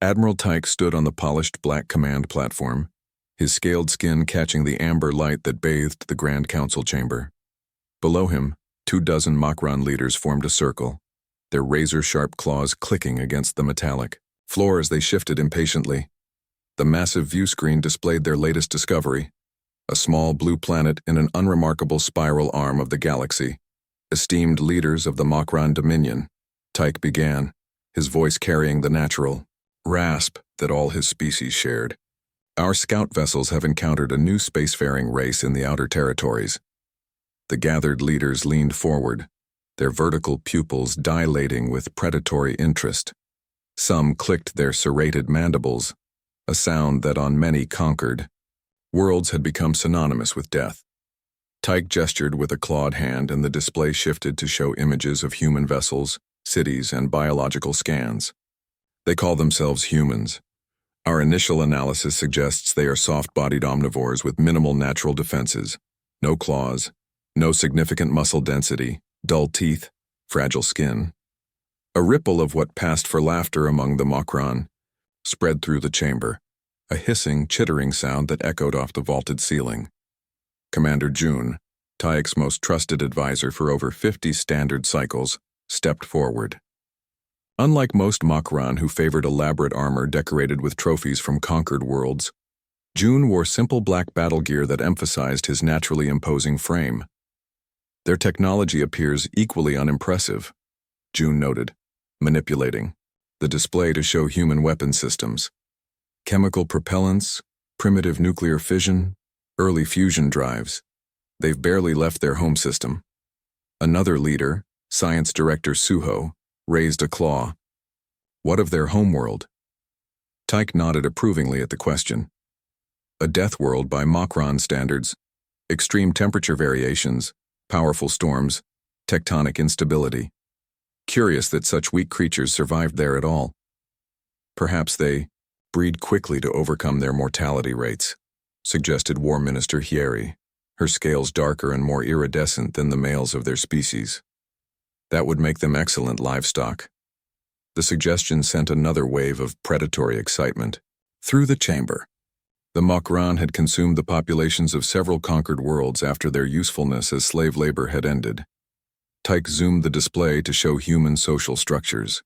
Admiral Tyke stood on the polished black command platform, his scaled skin catching the amber light that bathed the Grand Council chamber. Below him, 24 Makran leaders formed a circle, their razor-sharp claws clicking against the metallic floor as they shifted impatiently. The massive view screen displayed their latest discovery, a small blue planet in an unremarkable spiral arm of the galaxy. Esteemed leaders of the Makran Dominion, Tyke began, his voice carrying the natural rasp that all his species shared. Our scout vessels have encountered a new spacefaring race in the outer territories. The gathered leaders leaned forward, their vertical pupils dilating with predatory interest. Some clicked their serrated mandibles, a sound that on many conquered worlds had become synonymous with death. Tyke gestured with a clawed hand and the display shifted to show images of human vessels, cities, and biological scans. They call themselves humans. Our initial analysis suggests they are soft-bodied omnivores with minimal natural defenses, no claws, no significant muscle density, dull teeth, fragile skin. A ripple of what passed for laughter among the Makran spread through the chamber, a hissing, chittering sound that echoed off the vaulted ceiling. Commander June, Tyke's most trusted advisor for over 50 standard cycles, stepped forward. Unlike most Makran who favored elaborate armor decorated with trophies from conquered worlds, June wore simple black battle gear that emphasized his naturally imposing frame. Their technology appears equally unimpressive, June noted, manipulating the display to show human weapon systems. Chemical propellants, primitive nuclear fission, early fusion drives. They've barely left their home system. Another leader, Science Director Suho, raised a claw. What of their homeworld? Tyke nodded approvingly at the question. A death world by Makran standards, extreme temperature variations, powerful storms, tectonic instability. Curious that such weak creatures survived there at all. Perhaps they breed quickly to overcome their mortality rates, suggested War Minister Hyeri, her scales darker and more iridescent than the males of their species. That would make them excellent livestock. The suggestion sent another wave of predatory excitement through the chamber. The Makran had consumed the populations of several conquered worlds after their usefulness as slave labor had ended. Tyke zoomed the display to show human social structures.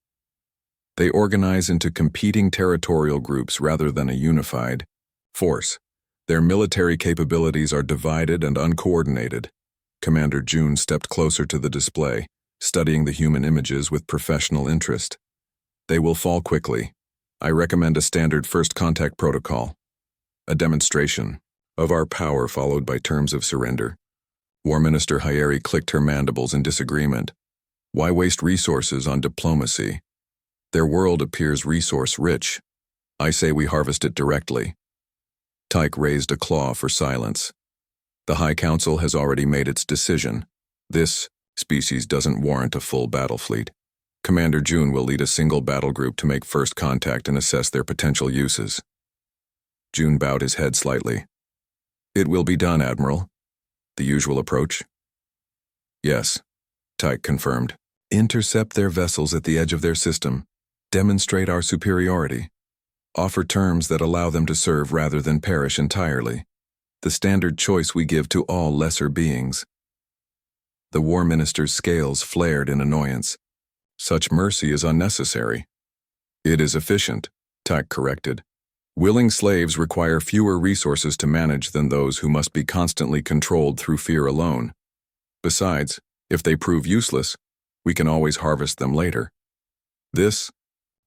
They organize into competing territorial groups rather than a unified force. Their military capabilities are divided and uncoordinated. Commander June stepped closer to the display, studying the human images with professional interest. They will fall quickly. I recommend a standard first contact protocol. A demonstration of our power followed by terms of surrender. War Minister Hyeri clicked her mandibles in disagreement. Why waste resources on diplomacy? Their world appears resource-rich. I say we harvest it directly. Tyke raised a claw for silence. The High Council has already made its decision. This species doesn't warrant a full battle fleet. Commander June will lead a single battle group to make first contact and assess their potential uses. June bowed his head slightly. It will be done, Admiral. The usual approach? Yes, Tyke confirmed. Intercept their vessels at the edge of their system. Demonstrate our superiority. Offer terms that allow them to serve rather than perish entirely. The standard choice we give to all lesser beings. The War Minister's scales flared in annoyance. Such mercy is unnecessary. It is efficient, Tyke corrected. Willing slaves require fewer resources to manage than those who must be constantly controlled through fear alone. Besides, if they prove useless, we can always harvest them later. This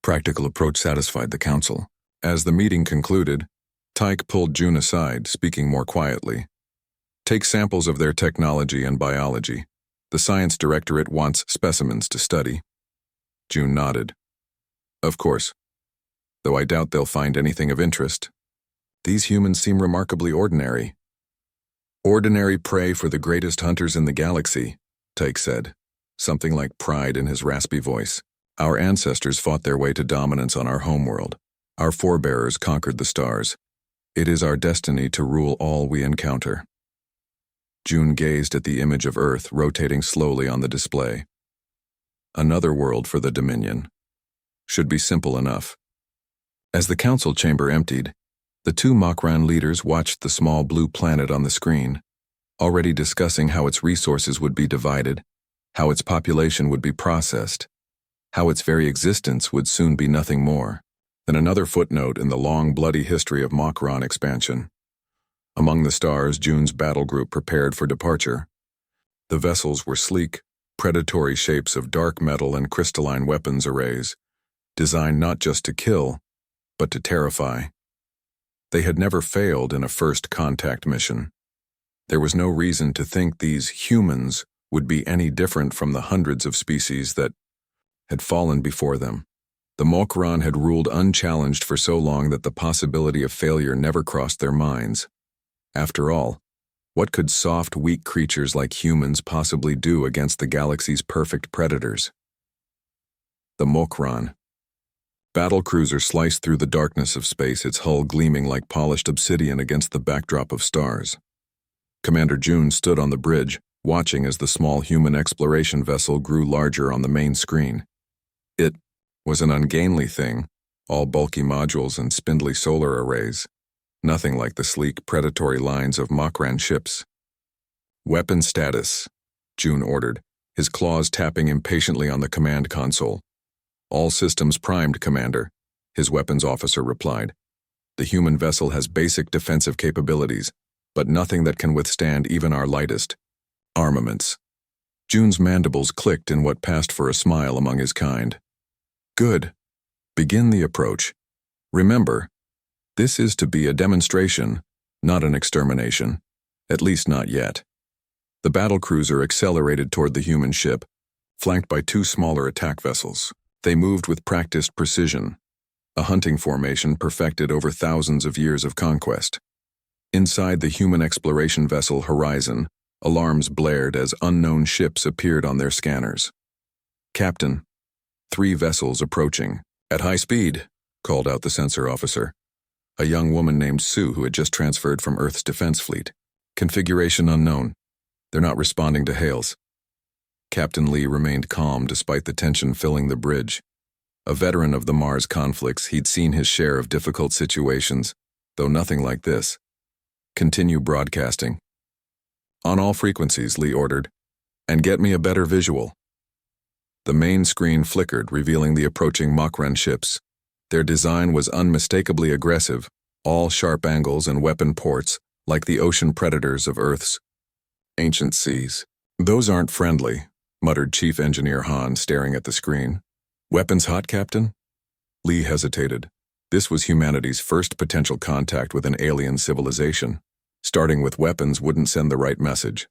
practical approach satisfied the Council. As the meeting concluded, Tyke pulled June aside, speaking more quietly. Take samples of their technology and biology. The Science Directorate wants specimens to study. June nodded. Of course. Though I doubt they'll find anything of interest. These humans seem remarkably ordinary. Ordinary prey for the greatest hunters in the galaxy, Tyke said, something like pride in his raspy voice. Our ancestors fought their way to dominance on our homeworld. Our forebears conquered the stars. It is our destiny to rule all we encounter. June gazed at the image of Earth rotating slowly on the display. Another world for the Dominion. Should be simple enough. As the council chamber emptied, the two Makran leaders watched the small blue planet on the screen, already discussing how its resources would be divided, how its population would be processed, how its very existence would soon be nothing more than another footnote in the long, bloody history of Makran expansion. Among the stars, June's battle group prepared for departure. The vessels were sleek, predatory shapes of dark metal and crystalline weapons arrays, designed not just to kill, but to terrify. They had never failed in a first contact mission. There was no reason to think these humans would be any different from the hundreds of species that had fallen before them. The Makran had ruled unchallenged for so long that the possibility of failure never crossed their minds. After all, what could soft, weak creatures like humans possibly do against the galaxy's perfect predators? The Makran. Battlecruiser sliced through the darkness of space, its hull gleaming like polished obsidian against the backdrop of stars. Commander June stood on the bridge, watching as the small human exploration vessel grew larger on the main screen. It was an ungainly thing, all bulky modules and spindly solar arrays, nothing like the sleek, predatory lines of Makran ships. "Weapon status," June ordered, his claws tapping impatiently on the command console. "All systems primed, Commander," his weapons officer replied. "The human vessel has basic defensive capabilities, but nothing that can withstand even our lightest armaments." June's mandibles clicked in what passed for a smile among his kind. "Good. Begin the approach. Remember, this is to be a demonstration, not an extermination. At least not yet." The battlecruiser accelerated toward the human ship, flanked by two smaller attack vessels. They moved with practiced precision, a hunting formation perfected over thousands of years of conquest. Inside the human exploration vessel Horizon, alarms blared as unknown ships appeared on their scanners. "Captain, 3 vessels approaching. At high speed," called out the sensor officer, a young woman named Sue who had just transferred from Earth's defense fleet. "Configuration unknown. They're not responding to hails." Captain Lee remained calm despite the tension filling the bridge. A veteran of the Mars conflicts, he'd seen his share of difficult situations, though nothing like this. "Continue broadcasting." "On all frequencies," Lee ordered, "and get me a better visual." The main screen flickered, revealing the approaching Makran ships. Their design was unmistakably aggressive, all sharp angles and weapon ports, like the ocean predators of Earth's ancient seas. "Those aren't friendly," muttered Chief Engineer Han, staring at the screen. "Weapons hot, Captain?" Lee hesitated. This was humanity's first potential contact with an alien civilization. Starting with weapons wouldn't send the right message.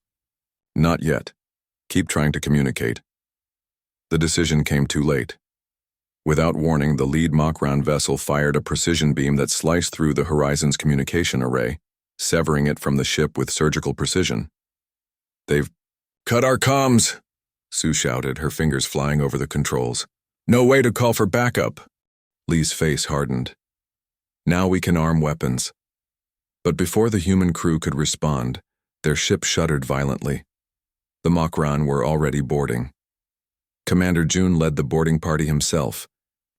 "Not yet. Keep trying to communicate." The decision came too late. Without warning, the lead Makran vessel fired a precision beam that sliced through the Horizon's communication array, severing it from the ship with surgical precision. "They've cut our comms!" Sue shouted, her fingers flying over the controls. "No way to call for backup." Lee's face hardened. "Now we can arm weapons." But before the human crew could respond, their ship shuddered violently. The Makran were already boarding. Commander June led the boarding party himself,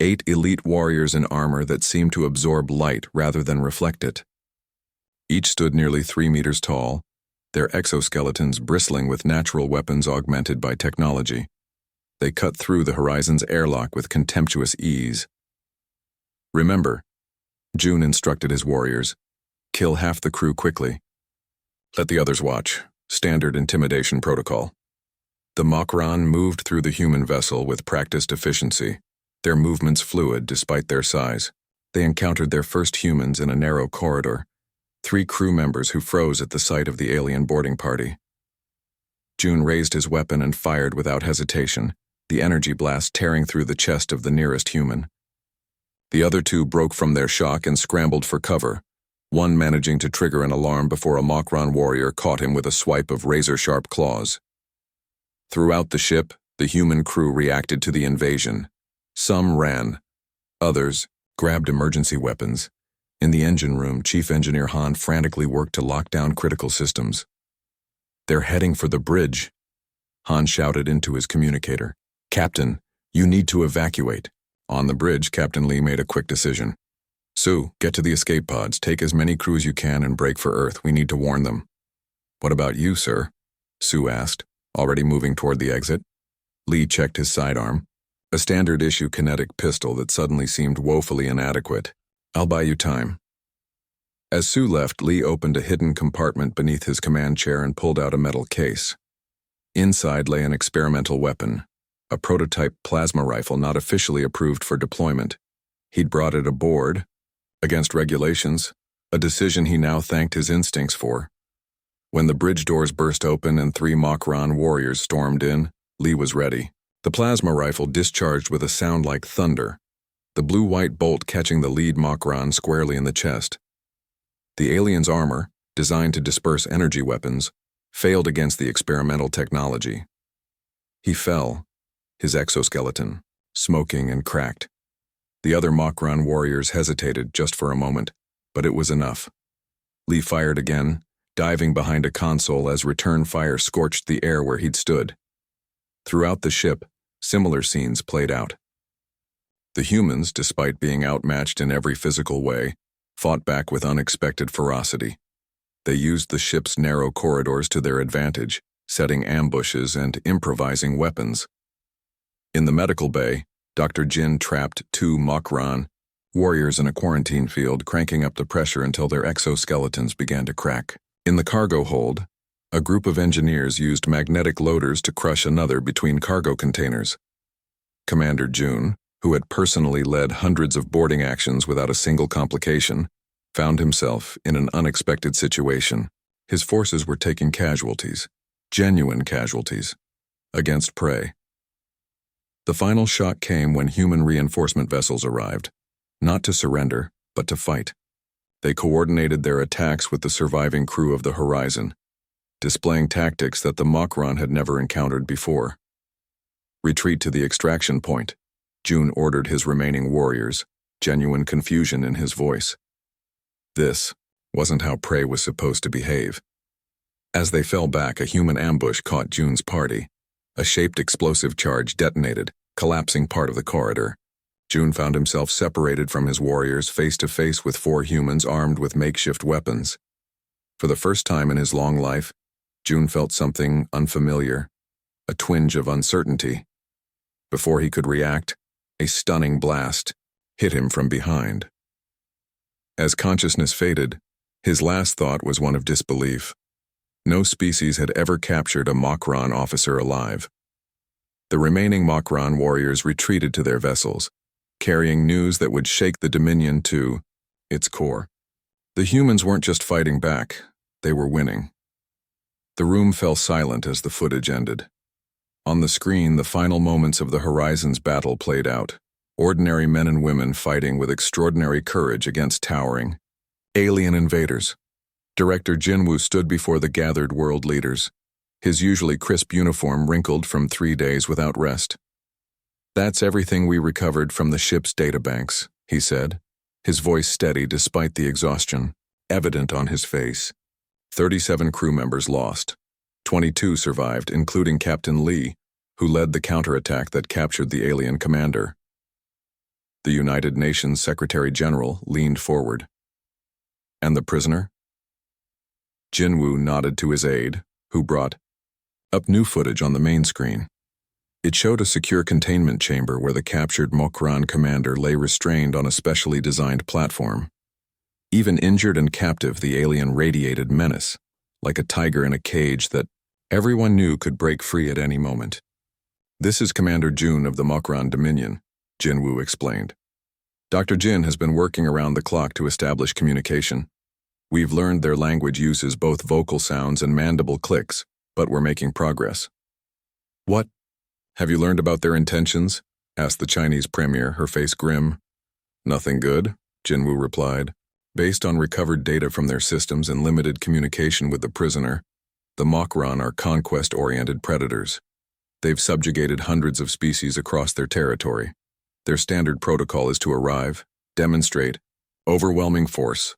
8 elite warriors in armor that seemed to absorb light rather than reflect it. Each stood nearly 3 meters tall, their exoskeletons bristling with natural weapons augmented by technology. They cut through the Horizon's airlock with contemptuous ease. "Remember," June instructed his warriors, "kill half the crew quickly. Let the others watch. Standard intimidation protocol." The Makran moved through the human vessel with practiced efficiency, their movements fluid despite their size. They encountered their first humans in a narrow corridor, 3 crew members who froze at the sight of the alien boarding party. June raised his weapon and fired without hesitation, the energy blast tearing through the chest of the nearest human. The other 2 broke from their shock and scrambled for cover, one managing to trigger an alarm before a Makran warrior caught him with a swipe of razor-sharp claws. Throughout the ship, the human crew reacted to the invasion. Some ran. Others grabbed emergency weapons. In the engine room, Chief Engineer Han frantically worked to lock down critical systems. "They're heading for the bridge," Han shouted into his communicator. "Captain, you need to evacuate." On the bridge, Captain Lee made a quick decision. Sue, get to the escape pods, take as many crew as you can and break for Earth. We need to warn them. What about you, sir? Sue asked, already moving toward the exit. Lee checked his sidearm, a standard-issue kinetic pistol that suddenly seemed woefully inadequate. I'll buy you time. As Sue left, Lee opened a hidden compartment beneath his command chair and pulled out a metal case. Inside lay an experimental weapon, a prototype plasma rifle not officially approved for deployment. He'd brought it aboard, against regulations, a decision he now thanked his instincts for. When the bridge doors burst open and 3 Mokran warriors stormed in, Lee was ready. The plasma rifle discharged with a sound like thunder, the blue-white bolt catching the lead Mokran squarely in the chest. The alien's armor, designed to disperse energy weapons, failed against the experimental technology. He fell, his exoskeleton, smoking and cracked. The other Mokran warriors hesitated just for a moment, but it was enough. Lee fired again, diving behind a console as return fire scorched the air where he'd stood. Throughout the ship, similar scenes played out. The humans, despite being outmatched in every physical way, fought back with unexpected ferocity. They used the ship's narrow corridors to their advantage, setting ambushes and improvising weapons. In the medical bay, Dr. Jin trapped 2 Mokran warriors in a quarantine field, cranking up the pressure until their exoskeletons began to crack. In the cargo hold, a group of engineers used magnetic loaders to crush another between cargo containers. Commander Jun, who had personally led hundreds of boarding actions without a single complication, found himself in an unexpected situation. His forces were taking casualties, genuine casualties, against prey. The final shock came when human reinforcement vessels arrived, not to surrender, but to fight. They coordinated their attacks with the surviving crew of the Horizon, displaying tactics that the Mokran had never encountered before. Retreat to the extraction point, Jun ordered his remaining warriors, genuine confusion in his voice. This wasn't how prey was supposed to behave. As they fell back, a human ambush caught Jun's party. A shaped explosive charge detonated, collapsing part of the corridor. Jun found himself separated from his warriors, face to face with 4 humans armed with makeshift weapons. For the first time in his long life, Jun felt something unfamiliar, a twinge of uncertainty. Before he could react, a stunning blast hit him from behind. As consciousness faded, his last thought was one of disbelief. No species had ever captured a Mokran officer alive. The remaining Mokran warriors retreated to their vessels, carrying news that would shake the Dominion to its core. The humans weren't just fighting back, they were winning. The room fell silent as the footage ended. On the screen, the final moments of the Horizon's battle played out. Ordinary men and women fighting with extraordinary courage against towering alien invaders. Director Jinwoo stood before the gathered world leaders, his usually crisp uniform wrinkled from 3 days without rest. "That's everything we recovered from the ship's databanks," he said, his voice steady despite the exhaustion evident on his face. 37 crew members lost. 22 survived, including Captain Lee, who led the counterattack that captured the alien commander. The United Nations Secretary-General leaned forward. "And the prisoner?" Jinwoo nodded to his aide, who brought up new footage on the main screen. It showed a secure containment chamber where the captured Mokran commander lay restrained on a specially designed platform. Even injured and captive, the alien radiated menace, like a tiger in a cage that everyone knew could break free at any moment. "This is Commander Jun of the Mokran Dominion," Jinwoo explained. "Dr. Jin has been working around the clock to establish communication. We've learned their language uses both vocal sounds and mandible clicks, but we're making progress." "What? Have you learned about their intentions?" asked the Chinese premier, her face grim. "Nothing good," Jinwoo replied. "Based on recovered data from their systems and limited communication with the prisoner, the Mokran are conquest-oriented predators. They've subjugated hundreds of species across their territory. Their standard protocol is to arrive, demonstrate overwhelming force,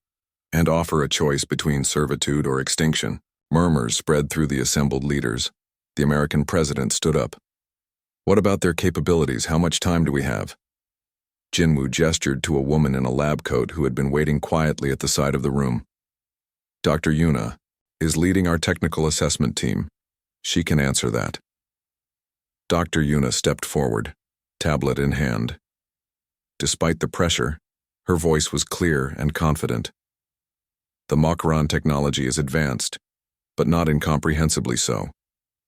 and offer a choice between servitude or extinction." Murmurs spread through the assembled leaders. The American president stood up. "What about their capabilities? How much time do we have?" Jinwoo gestured to a woman in a lab coat who had been waiting quietly at the side of the room. Dr. Yuna is leading our technical assessment team. She can answer that. Dr. Yuna stepped forward, tablet in hand. Despite the pressure, her voice was clear and confident. The Makaran technology is advanced, but not incomprehensibly so.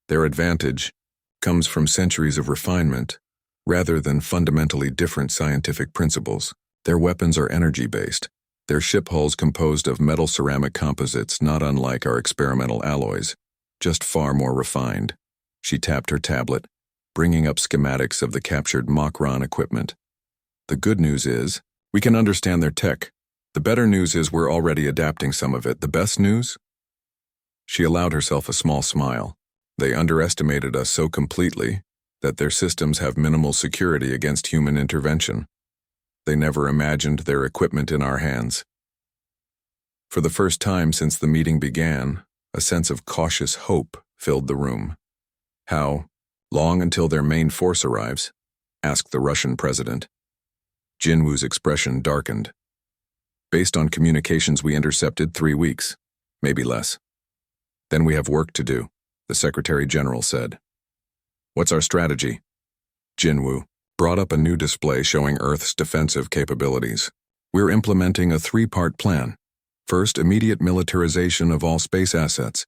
Their advantage comes from centuries of refinement, rather than fundamentally different scientific principles. Their weapons are energy-based, their ship hulls composed of metal ceramic composites not unlike our experimental alloys, just far more refined. She tapped her tablet, bringing up schematics of the captured Makaran equipment. The good news is, we can understand their tech. The better news is we're already adapting some of it. The best news? She allowed herself a small smile. They underestimated us so completely that their systems have minimal security against human intervention. They never imagined their equipment in our hands. For the first time since the meeting began, a sense of cautious hope filled the room. How long until their main force arrives? Asked the Russian president. Jinwoo's expression darkened. Based on communications we intercepted, 3 weeks, maybe less. Then we have work to do, the Secretary General said. What's our strategy? Jinwoo brought up a new display showing Earth's defensive capabilities. We're implementing a 3-part plan. First, immediate militarization of all space assets.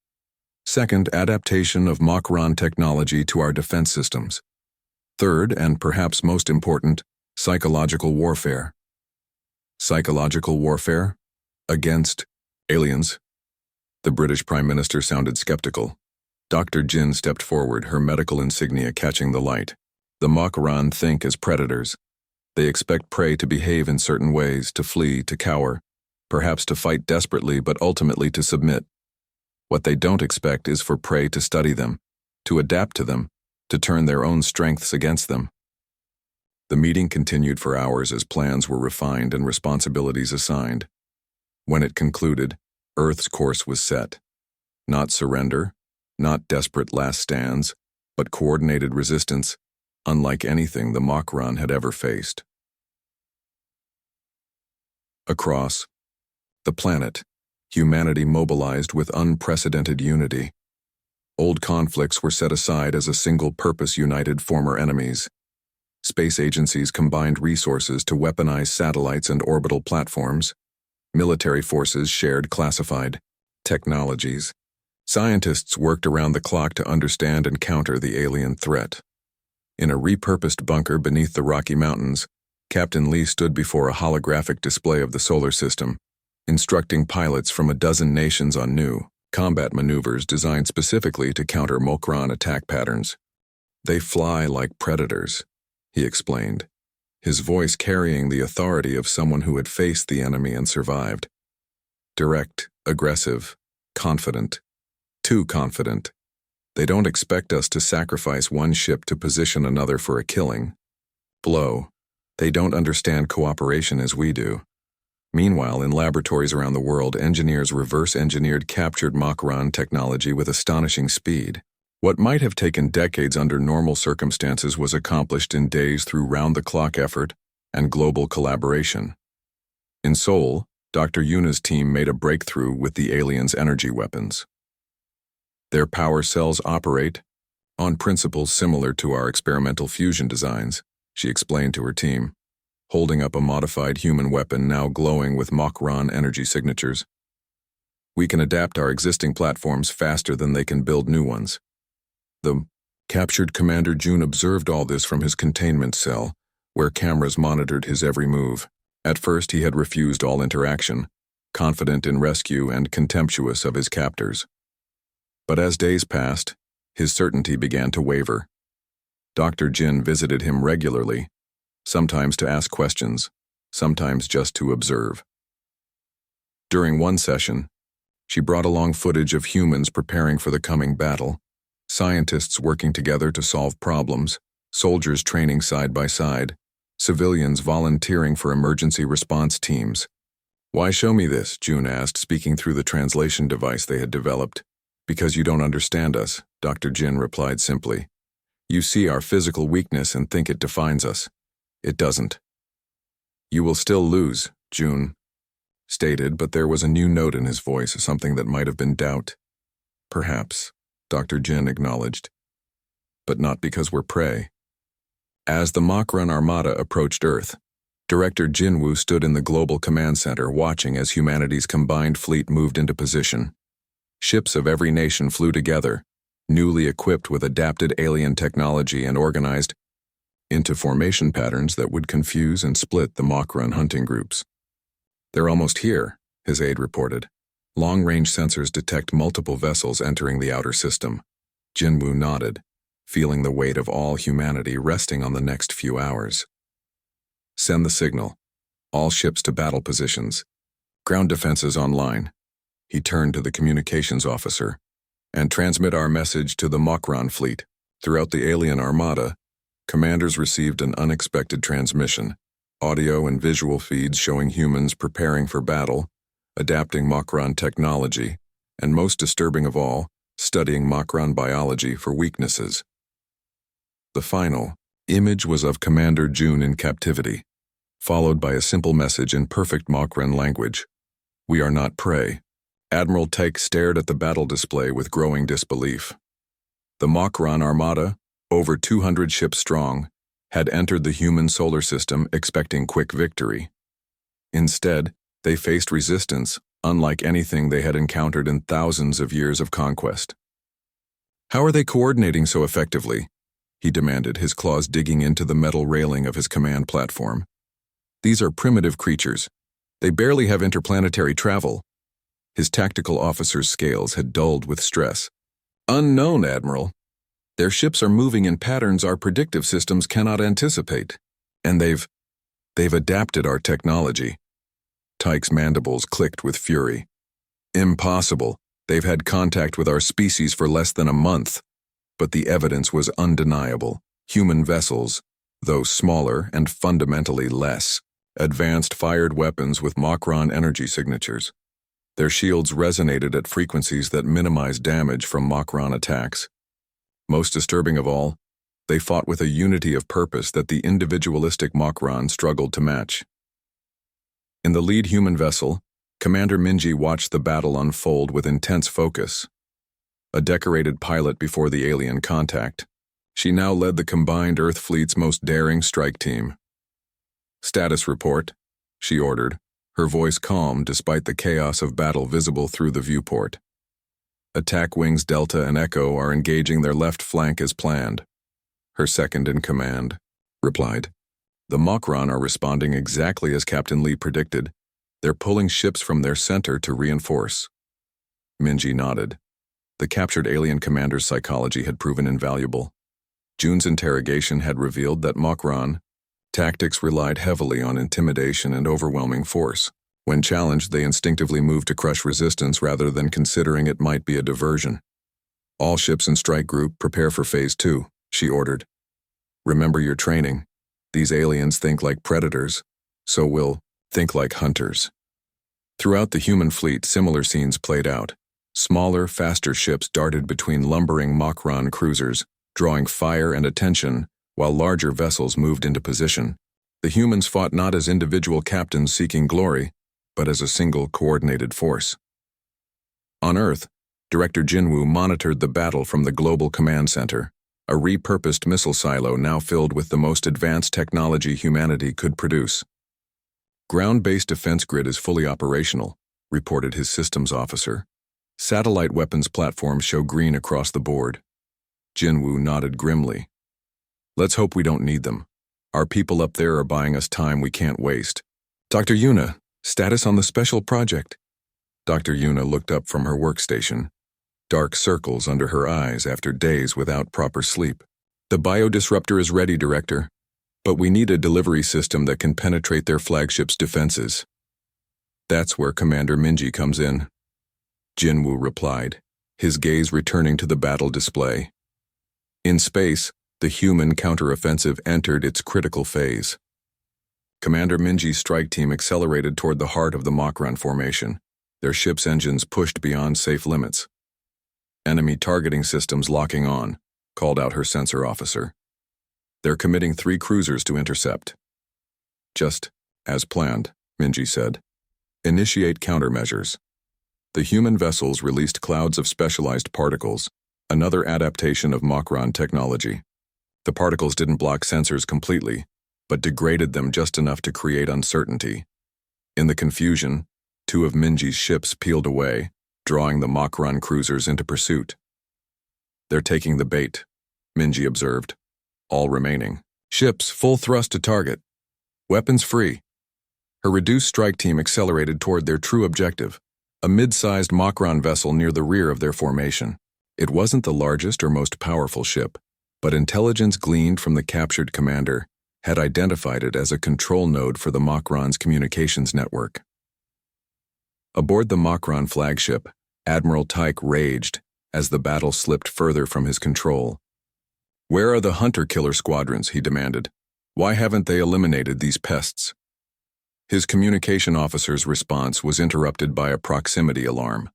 Second, adaptation of Makaran technology to our defense systems. Third, and perhaps most important, psychological warfare. Psychological warfare? Against aliens? The British Prime Minister sounded skeptical. Dr. Jin stepped forward, her medical insignia catching the light. The Makaran think as predators. They expect prey to behave in certain ways, to flee, to cower, perhaps to fight desperately, but ultimately to submit. What they don't expect is for prey to study them, to adapt to them, to turn their own strengths against them. The meeting continued for hours as plans were refined and responsibilities assigned. When it concluded, Earth's course was set. Not surrender, not desperate last stands, but coordinated resistance, unlike anything the Makaran had ever faced. Across the planet, humanity mobilized with unprecedented unity. Old conflicts were set aside as a single-purpose united former enemies. Space agencies combined resources to weaponize satellites and orbital platforms. Military forces shared classified technologies. Scientists worked around the clock to understand and counter the alien threat. In a repurposed bunker beneath the Rocky Mountains, Captain Lee stood before a holographic display of the solar system, instructing pilots from a dozen nations on new combat maneuvers designed specifically to counter Makaran attack patterns. They fly like predators, he explained, his voice carrying the authority of someone who had faced the enemy and survived. Direct, aggressive, confident. Too confident. They don't expect us to sacrifice one ship to position another for a killing blow. They don't understand cooperation as we do. Meanwhile, in laboratories around the world, engineers reverse-engineered captured Makaran technology with astonishing speed. What might have taken decades under normal circumstances was accomplished in days through round-the-clock effort and global collaboration. In Seoul, Dr. Yuna's team made a breakthrough with the aliens' energy weapons. Their power cells operate on principles similar to our experimental fusion designs, she explained to her team, holding up a modified human weapon now glowing with Makaran energy signatures. We can adapt our existing platforms faster than they can build new ones. The captured Commander Jun observed all this from his containment cell, where cameras monitored his every move. At first he had refused all interaction, confident in rescue and contemptuous of his captors. But as days passed, his certainty began to waver. Dr. Jin visited him regularly, sometimes to ask questions, sometimes just to observe. During one session, she brought along footage of humans preparing for the coming battle, scientists working together to solve problems, soldiers training side by side, civilians volunteering for emergency response teams. Why show me this? Jun asked, speaking through the translation device they had developed. Because you don't understand us, Dr. Jin replied simply. You see our physical weakness and think it defines us. It doesn't. You will still lose, June stated, but there was a new note in his voice, something that might have been doubt. Perhaps, Dr. Jin acknowledged. But not because we're prey. As the Makran Armada approached Earth, Director Jinwoo stood in the Global Command Center watching as humanity's combined fleet moved into position. Ships of every nation flew together, newly equipped with adapted alien technology and organized into formation patterns that would confuse and split the Makran hunting groups. They're almost here, his aide reported. Long-range sensors detect multiple vessels entering the outer system. Jinwoo nodded, feeling the weight of all humanity resting on the next few hours. Send the signal. All ships to battle positions. Ground defenses online. He turned to the communications officer. And transmit our message to the Makran fleet. Throughout the alien armada, commanders received an unexpected transmission. Audio and visual feeds showing humans preparing for battle, adapting Makran technology, and most disturbing of all, studying Makran biology for weaknesses. The final image was of Commander June in captivity, followed by a simple message in perfect Makran language. We are not prey. Admiral Taik stared at the battle display with growing disbelief. The Makran Armada, over 200 ships strong, had entered the human solar system expecting quick victory. Instead, they faced resistance, unlike anything they had encountered in thousands of years of conquest. How are they coordinating so effectively? He demanded, his claws digging into the metal railing of his command platform. These are primitive creatures. They barely have interplanetary travel. His tactical officer's scales had dulled with stress. Unknown, Admiral. Their ships are moving in patterns our predictive systems cannot anticipate. And they've adapted our technology. Taik's mandibles clicked with fury. Impossible. They've had contact with our species for less than a month. But the evidence was undeniable. Human vessels, though smaller and fundamentally less, advanced fired weapons with Makran energy signatures. Their shields resonated at frequencies that minimized damage from Makran attacks. Most disturbing of all, they fought with a unity of purpose that the individualistic Makran struggled to match. In the lead human vessel, Commander Minji watched the battle unfold with intense focus. A decorated pilot before the alien contact, she now led the combined Earth fleet's most daring strike team. Status report, she ordered, her voice calm despite the chaos of battle visible through the viewport. Attack wings Delta and Echo are engaging their left flank as planned. Her second in command replied. The Makran are responding exactly as Captain Lee predicted. They're pulling ships from their center to reinforce. Minji nodded. The captured alien commander's psychology had proven invaluable. June's interrogation had revealed that Makran tactics relied heavily on intimidation and overwhelming force. When challenged, they instinctively moved to crush resistance rather than considering it might be a diversion. All ships in strike group prepare for Phase 2, she ordered. Remember your training. These aliens think like predators, so we'll think like hunters. Throughout the human fleet, similar scenes played out. Smaller, faster ships darted between lumbering Makran cruisers, drawing fire and attention, while larger vessels moved into position. The humans fought not as individual captains seeking glory, but as a single coordinated force. On Earth, Director Jinwoo monitored the battle from the Global Command Center, a repurposed missile silo now filled with the most advanced technology humanity could produce. Ground-based defense grid is fully operational, reported his systems officer. Satellite weapons platforms show green across the board. Jinwoo nodded grimly. Let's hope we don't need them. Our people up there are buying us time we can't waste. Dr. Yuna, status on the special project. Dr. Yuna looked up from her workstation, dark circles under her eyes after days without proper sleep. The biodisruptor is ready, Director, but we need a delivery system that can penetrate their flagship's defenses. That's where Commander Minji comes in. Jinwoo replied, his gaze returning to the battle display. In space, the human counteroffensive entered its critical phase. Commander Minji's strike team accelerated toward the heart of the Makran formation, their ship's engines pushed beyond safe limits. Enemy targeting systems locking on, called out her sensor officer. They're committing 3 cruisers to intercept. Just As planned, Minji said. Initiate countermeasures. The human vessels released clouds of specialized particles, another adaptation of Mokron technology. The particles didn't block sensors completely, but degraded them just enough to create uncertainty. In the confusion, two of Minji's ships peeled away, drawing the Mokron cruisers into pursuit. They're taking the bait, Minji observed. All remaining ships full thrust to target. Weapons free. Her reduced strike team accelerated toward their true objective, a mid-sized Mokron vessel near the rear of their formation. It wasn't the largest or most powerful ship, but intelligence gleaned from the captured commander had identified it as a control node for the Mokron's communications network. Aboard the Mokron flagship, Admiral Tyke raged as the battle slipped further from his control. "Where are the hunter-killer squadrons?" he demanded. "Why haven't they eliminated these pests?" His communication officer's response was interrupted by a proximity alarm.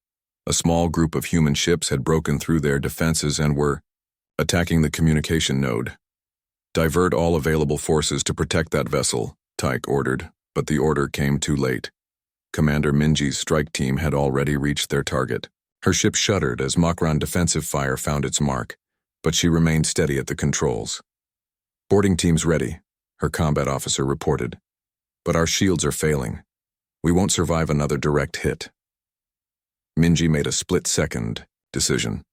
A small group of human ships had broken through their defenses and were attacking the communication node. "Divert all available forces to protect that vessel," Tyke ordered, but the order came too late. Commander Minji's strike team had already reached their target. Her ship shuddered as Mokron defensive fire found its mark, but she remained steady at the controls. "Boarding team's ready," her combat officer reported. "But our shields are failing. We won't survive another direct hit." Minji made a split-second decision.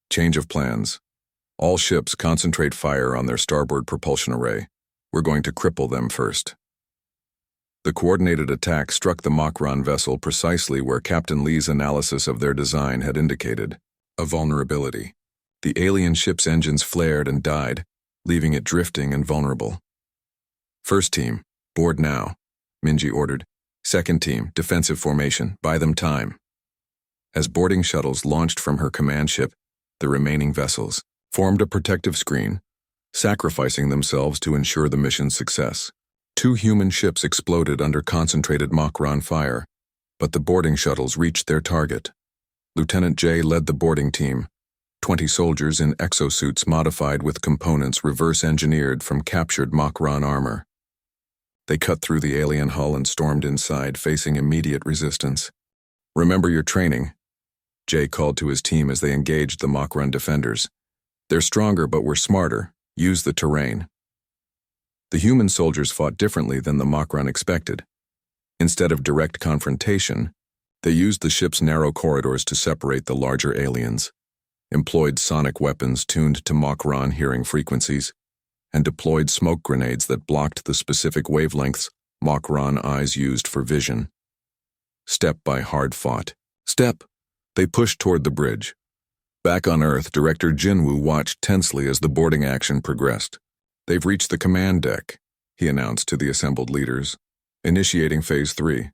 "Change of plans. All ships concentrate fire on their starboard propulsion array. We're going to cripple them first." The coordinated attack struck the Mokron vessel precisely where Captain Lee's analysis of their design had indicated, a vulnerability. The alien ship's engines flared and died, leaving it drifting and vulnerable. "First team, board now," Minji ordered. "Second team, defensive formation, buy them time." As boarding shuttles launched from her command ship, the remaining vessels formed a protective screen, sacrificing themselves to ensure the mission's success. 2 human ships exploded under concentrated Mokron fire, but the boarding shuttles reached their target. Lieutenant J led the boarding team, 20 soldiers in exosuits modified with components reverse-engineered from captured Mokron armor. They cut through the alien hull and stormed inside, facing immediate resistance. "Remember your training," J called to his team as they engaged the Mokron defenders. "They're stronger, but we're smarter. Use the terrain." The human soldiers fought differently than the Mokron expected. Instead of direct confrontation, they used the ship's narrow corridors to separate the larger aliens, employed sonic weapons tuned to Mokron hearing frequencies, and deployed smoke grenades that blocked the specific wavelengths Mokron eyes used for vision. Step by hard-fought step, they pushed toward the bridge. Back on Earth, Director Jinwoo watched tensely as the boarding action progressed. "They've reached the command deck," he announced to the assembled leaders. "Initiating Phase 3.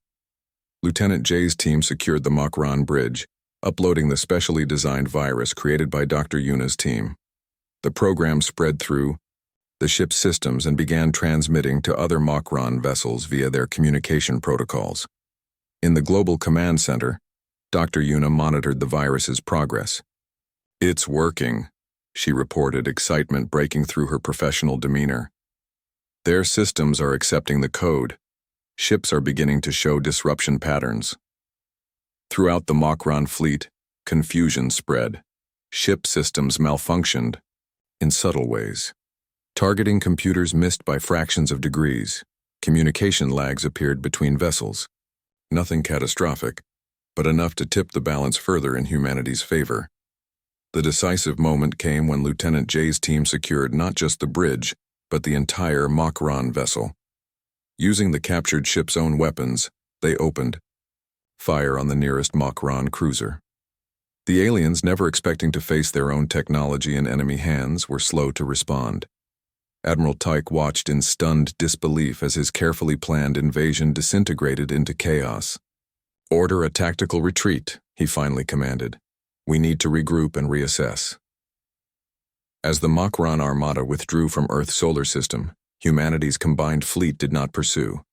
Lieutenant J's team secured the Mokron bridge, uploading the specially designed virus created by Dr. Yuna's team. The program spread through the ship's systems and began transmitting to other Mokron vessels via their communication protocols. In the Global Command Center, Dr. Yuna monitored the virus's progress. "It's working," she reported, excitement breaking through her professional demeanor. "Their systems are accepting the code. Ships are beginning to show disruption patterns." Throughout the Mokron fleet, confusion spread. Ship systems malfunctioned in subtle ways. Targeting computers missed by fractions of degrees. Communication lags appeared between vessels. Nothing catastrophic, but enough to tip the balance further in humanity's favor. The decisive moment came when Lieutenant J's team secured not just the bridge, but the entire Mokron vessel. Using the captured ship's own weapons, they opened fire on the nearest Mokron cruiser. The aliens, never expecting to face their own technology in enemy hands, were slow to respond. Admiral Tyke watched in stunned disbelief as his carefully planned invasion disintegrated into chaos. "Order a tactical retreat," he finally commanded. "We need to regroup and reassess." As the Mokron Armada withdrew from Earth's solar system, humanity's combined fleet did not pursue.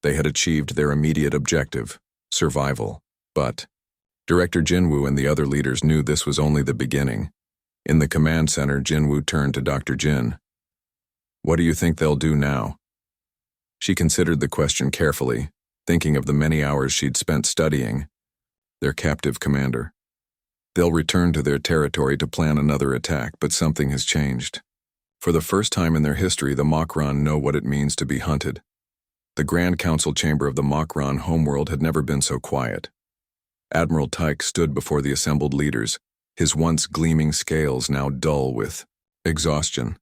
They had achieved their immediate objective, survival, but Director Jinwoo and the other leaders knew this was only the beginning. In the command center, Jinwoo turned to Dr. Jin. "What do you think they'll do now?" She considered the question carefully, thinking of the many hours she'd spent studying their captive commander. They'll return to their territory to plan another attack, but something has changed. For the first time in their history, the Makron know what it means to be hunted. The Grand Council chamber of the Makron homeworld had never been so quiet. Admiral Tyke stood before the assembled leaders, his once gleaming scales now dull with exhaustion.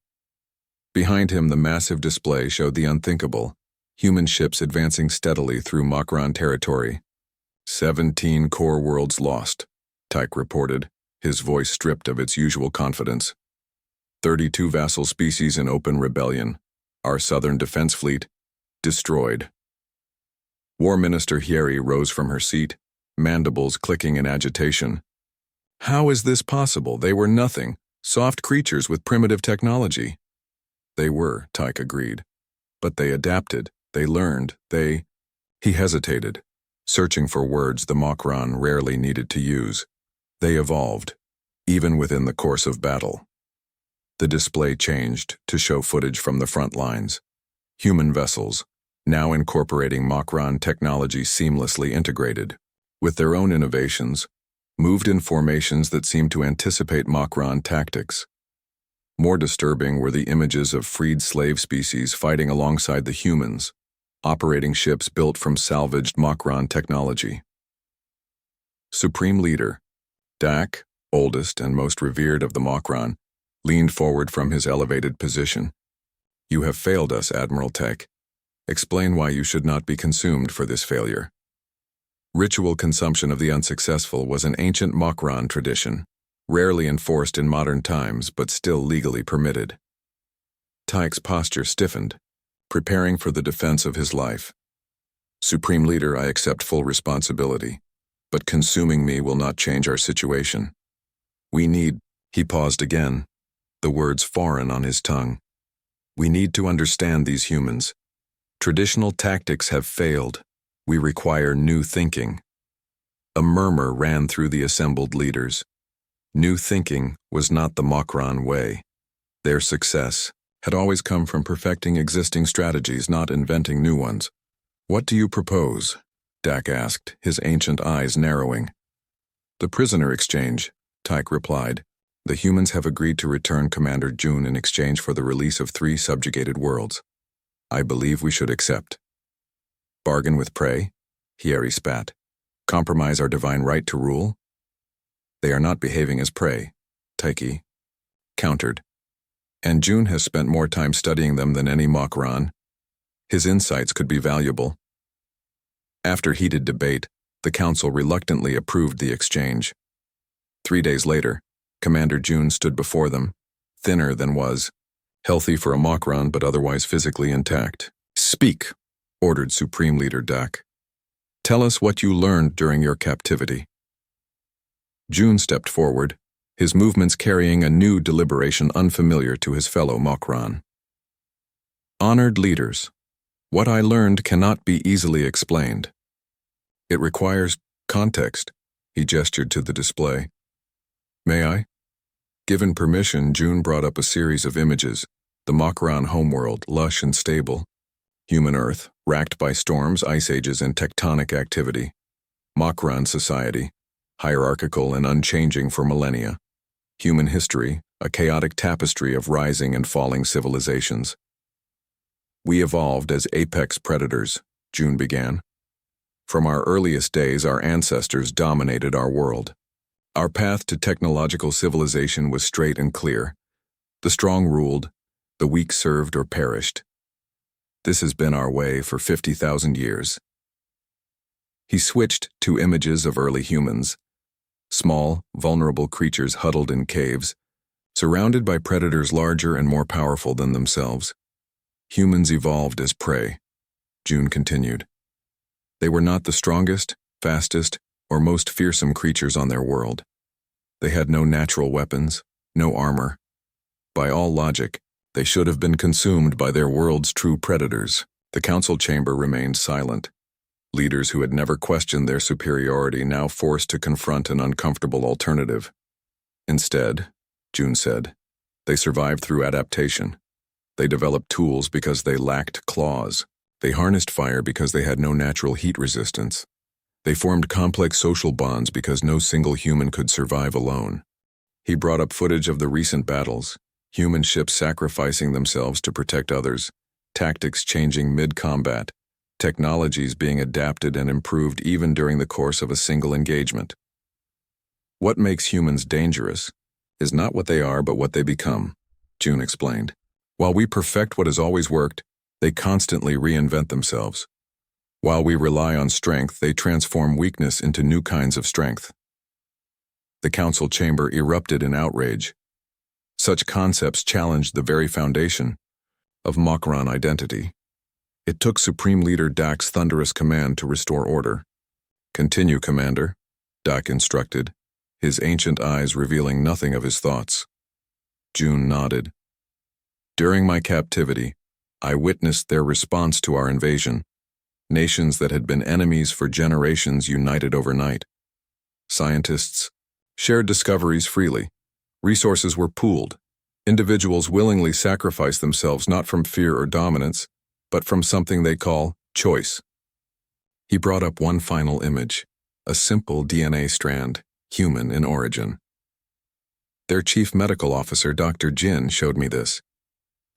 Behind him, the massive display showed the unthinkable, human ships advancing steadily through Makron territory. 17 core worlds lost, Tyke reported, his voice stripped of its usual confidence. 32 vassal species in open rebellion. Our southern defense fleet destroyed. War Minister Hyeri rose from her seat, mandibles clicking in agitation. How is this possible? They were nothing, soft creatures with primitive technology. They were, Tyke agreed. But they adapted, they learned, He hesitated, searching for words the Makron rarely needed to use. They evolved, even within the course of battle. The display changed to show footage from the front lines. Human vessels, now incorporating Makron technology seamlessly integrated, with their own innovations, moved in formations that seemed to anticipate Makron tactics. More disturbing were the images of freed slave species fighting alongside the humans, operating ships built from salvaged Makron technology. Supreme Leader, Dak, oldest and most revered of the Makron, leaned forward from his elevated position. You have failed us, Admiral Tech. Explain why you should not be consumed for this failure. Ritual consumption of the unsuccessful was an ancient Makron tradition, rarely enforced in modern times but still legally permitted. Tyke's posture stiffened, preparing for the defense of his life. Supreme Leader, I accept full responsibility, but consuming me will not change our situation. He paused again, the words foreign on his tongue. We need to understand these humans. Traditional tactics have failed. We require new thinking. A murmur ran through the assembled leaders. New thinking was not the Makron way. Their success had always come from perfecting existing strategies, not inventing new ones. What do you propose? Dak asked, his ancient eyes narrowing. The prisoner exchange, Tyke replied. The humans have agreed to return Commander June in exchange for the release of 3 subjugated worlds. I believe we should accept. Bargain with prey? Hyeri spat. Compromise our divine right to rule? They are not behaving as prey, Tyke countered. And June has spent more time studying them than any Makron. His insights could be valuable. After heated debate, the council reluctantly approved the exchange. 3 days later, Commander June stood before them, thinner than was, healthy for a Makron but otherwise physically intact. Speak, ordered Supreme Leader Dak. Tell us what you learned during your captivity. June stepped forward, his movements carrying a new deliberation unfamiliar to his fellow Makron. Honored leaders, what I learned cannot be easily explained. It requires context, he gestured to the display. May I? Given permission, June brought up a series of images, the Makron homeworld, lush and stable. Human Earth, racked by storms, ice ages, and tectonic activity. Makron society, hierarchical and unchanging for millennia. Human history, a chaotic tapestry of rising and falling civilizations. We evolved as apex predators, June began. From our earliest days, our ancestors dominated our world. Our path to technological civilization was straight and clear. The strong ruled, the weak served or perished. This has been our way for 50,000 years. He switched to images of early humans, small, vulnerable creatures huddled in caves, surrounded by predators larger and more powerful than themselves. Humans evolved as prey, June continued. They were not the strongest, fastest, or most fearsome creatures on their world. They had no natural weapons, no armor. By all logic, they should have been consumed by their world's true predators. The council chamber remained silent. Leaders who had never questioned their superiority now forced to confront an uncomfortable alternative. Instead, June said, they survived through adaptation. They developed tools because they lacked claws. They harnessed fire because they had no natural heat resistance. They formed complex social bonds because no single human could survive alone. He brought up footage of the recent battles, human ships sacrificing themselves to protect others, tactics changing mid-combat, technologies being adapted and improved even during the course of a single engagement. What makes humans dangerous is not what they are but what they become, June explained. While we perfect what has always worked, they constantly reinvent themselves. While we rely on strength, they transform weakness into new kinds of strength. The council chamber erupted in outrage. Such concepts challenged the very foundation of Makran identity. It took Supreme Leader Dak's thunderous command to restore order. "Continue, Commander," Dak instructed, his ancient eyes revealing nothing of his thoughts. June nodded. "During my captivity, I witnessed their response to our invasion. Nations that had been enemies for generations united overnight. Scientists shared discoveries freely. Resources were pooled. Individuals willingly sacrificed themselves not from fear or dominance, but from something they call choice." He brought up one final image, a simple DNA strand, human in origin. "Their chief medical officer, Dr. Jin, showed me this.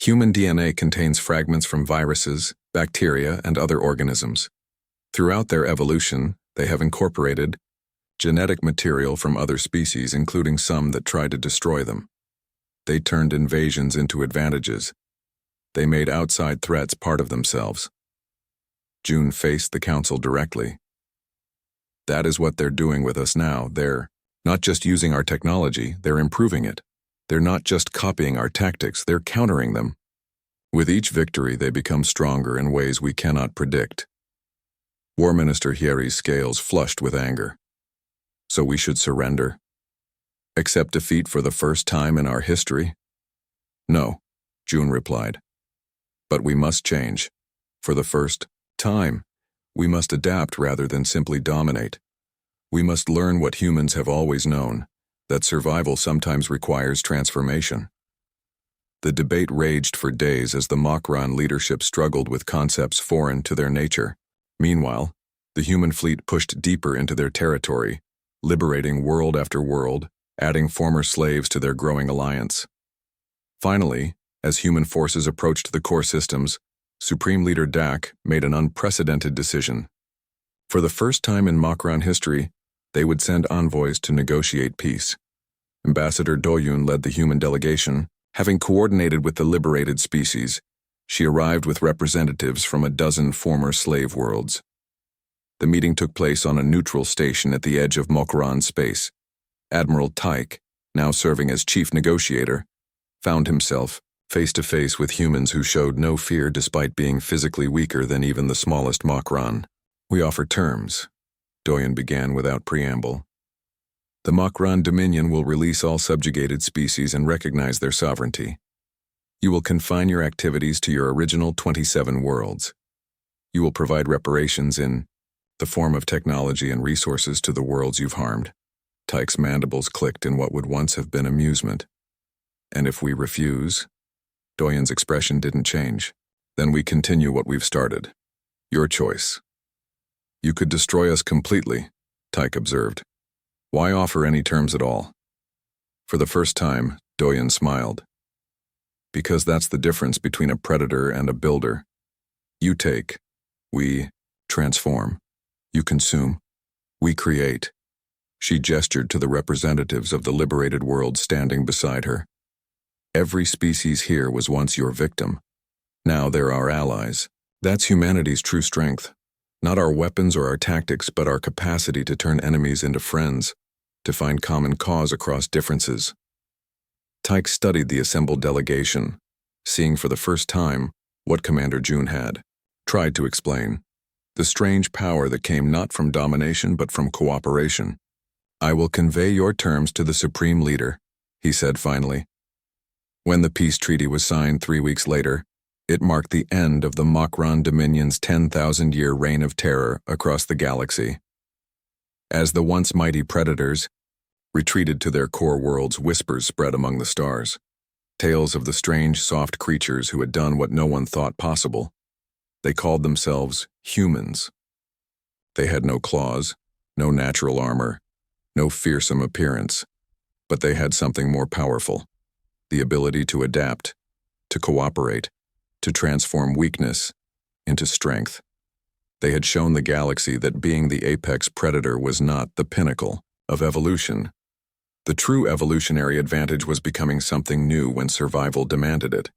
Human DNA contains fragments from viruses, bacteria, and other organisms. Throughout their evolution, they have incorporated genetic material from other species, including some that tried to destroy them. They turned invasions into advantages. They made outside threats part of themselves." June faced the council directly. "That is what they're doing with us now. They're not just using our technology, they're improving it. They're not just copying our tactics, they're countering them. With each victory, they become stronger in ways we cannot predict." War Minister Hieri's scales flushed with anger. "So we should surrender? Accept defeat for the first time in our history?" "No," June replied. "But we must change. For the first time, we must adapt rather than simply dominate. We must learn what humans have always known, that survival sometimes requires transformation." The debate raged for days as the Makran leadership struggled with concepts foreign to their nature. Meanwhile, the human fleet pushed deeper into their territory, liberating world after world, adding former slaves to their growing alliance. Finally, as human forces approached the core systems, Supreme Leader Dak made an unprecedented decision. For the first time in Makran history, they would send envoys to negotiate peace. Ambassador Doyun led the human delegation. Having coordinated with the liberated species, she arrived with representatives from a dozen former slave worlds. The meeting took place on a neutral station at the edge of Makran space. Admiral Tyke, now serving as chief negotiator, found himself face to face with humans who showed no fear despite being physically weaker than even the smallest Makran. "We offer terms," Doyen began without preamble. "The Makran Dominion will release all subjugated species and recognize their sovereignty. You will confine your activities to your original 27 worlds. You will provide reparations in the form of technology and resources to the worlds you've harmed." Tyke's mandibles clicked in what would once have been amusement. "And if we refuse?" Doyen's expression didn't change. "Then we continue what we've started. Your choice." "You could destroy us completely," Tyke observed. "Why offer any terms at all?" For the first time, Doyen smiled. "Because that's the difference between a predator and a builder. You take. We transform. You consume. We create." She gestured to the representatives of the liberated world standing beside her. "Every species here was once your victim. Now they're our allies. That's humanity's true strength. Not our weapons or our tactics, but our capacity to turn enemies into friends, to find common cause across differences." Tyke studied the assembled delegation, seeing for the first time what Commander June had tried to explain, the strange power that came not from domination but from cooperation. "I will convey your terms to the Supreme Leader," he said finally. When the peace treaty was signed 3 weeks later, it marked the end of the Makran Dominion's 10,000-year reign of terror across the galaxy. As the once mighty predators retreated to their core worlds, whispers spread among the stars. Tales of the strange, soft creatures who had done what no one thought possible. They called themselves humans. They had no claws, no natural armor, no fearsome appearance, but they had something more powerful: the ability to adapt, to cooperate, to transform weakness into strength. They had shown the galaxy that being the apex predator was not the pinnacle of evolution. The true evolutionary advantage was becoming something new when survival demanded it.